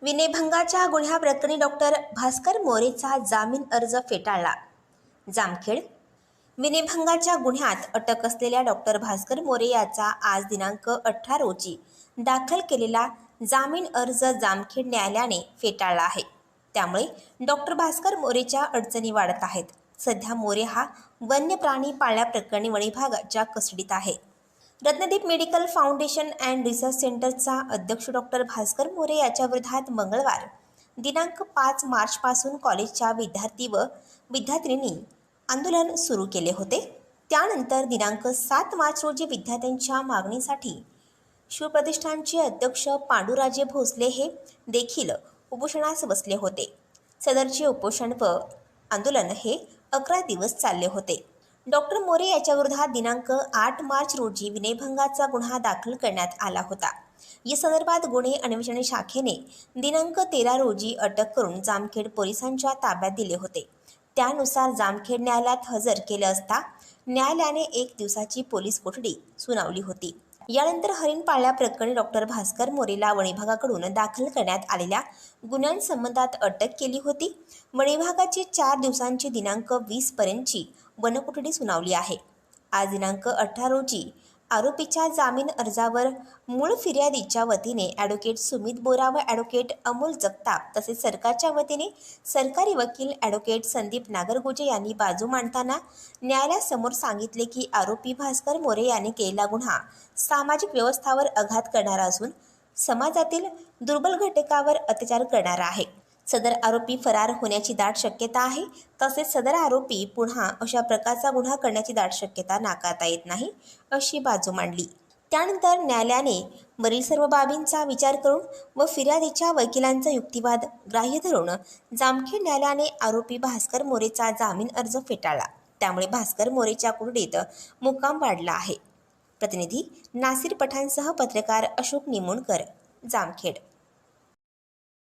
विनयभंगाच्या गुन्ह्याप्रकरणी doctor Bhaskar मोरेचा जामीन अर्ज फेटाळला. जामखेड. विनयभंगाच्या गुन्ह्यात अटक असलेल्या डॉक्टर भास्कर मोरे याचा आज दिनांक 18 रोजी दाखल केलेला जामीन अर्ज जामखेड न्यायालयाने फेटाळला आहे. त्यामुळे डॉक्टर भास्कर मोरेच्या अडचणी वाढत आहेत. सध्या मोरे हा वन्य प्राणी पाळल्याप्रकरणी वणी विभागाच्या कस्टडीत आहे. Ratnadeep medical foundation and research सेंटरचा अध्यक्ष डॉक्टर भास्कर मोरे याच्या विरोधात मंगळवार दिनांक 5 मार्चपासून कॉलेजच्या विद्यार्थी व विद्यार्थिनींनी आंदोलन सुरू केले होते. त्यानंतर दिनांक 7 मार्च रोजी विद्यार्थ्यांच्या मागणीसाठी शिवप्रतिष्ठानचे अध्यक्ष पांडुराजे भोसले हे देखील उपोषणास बसले होते. सदरचे उपोषण व आंदोलन हे 11 दिवस चालले होते. डॉक्टर मोरे याच्या विरोधात दिनांक 8 मार्च रोजी विनयभंगाचा गुन्हा दाखल करण्यात आला होता. या संदर्भात गुन्हे अन्वेषण शाखेने दिनांक 13 रोजी अटक करून जामखेड पोलिसांच्या ताब्यात दिले होते. त्यानुसार जामखेड न्यायालयात हजर केले असता न्यायालयाने 1 दिवसाची पोलीस कोठडी सुनावली होती. यानंतर हरिण पाळल्याप्रकरणी डॉक्टर भास्कर मोरेला वणी विभागाकडून दाखल करण्यात आलेल्या गुन्ह्यांसंबंधात अटक केली होती. वणी विभागाची 4 दिवसांची दिनांक 20 पर्यंतची वनकोठडी सुनावली आहे. आज दिनांक 18 रोजी आरोपीच्या जामीन अर्जावर मूळ फिर्यादीच्या वतीने ॲडव्होकेट सुमित बोरा व ॲडव्होकेट अमोल जगताप तसेच सरकारच्या वतीने सरकारी वकील ॲडव्होकेट संदीप नागरगोजे यांनी बाजू मांडताना न्यायालयासमोर सांगितले की आरोपी भास्कर मोरे याने केलेला गुन्हा सामाजिक व्यवस्थावर आघात करणारा असून समाजातील दुर्बल घटकावर अत्याचार करणारा आहे. सदर आरोपी फरार होण्याची दाट शक्यता आहे. तसेच सदर आरोपी पुन्हा अशा प्रकारचा गुन्हा करण्याची दाट शक्यता नाकारता येत नाही, अशी बाजू मांडली. त्यानंतर न्यायालयाने वरील सर्व बाबींचा विचार करून व फिर्यादीच्या वकिलांचा युक्तिवाद ग्राह्य धरून जामखेड न्यायालयाने आरोपी भास्कर मोरेचा जामीन अर्ज फेटाळला. त्यामुळे भास्कर मोरेच्या कोठडीत मुक्काम वाढला आहे. प्रतिनिधी नासिर पठाणसह पत्रकार अशोक निमोणकर, जामखेड.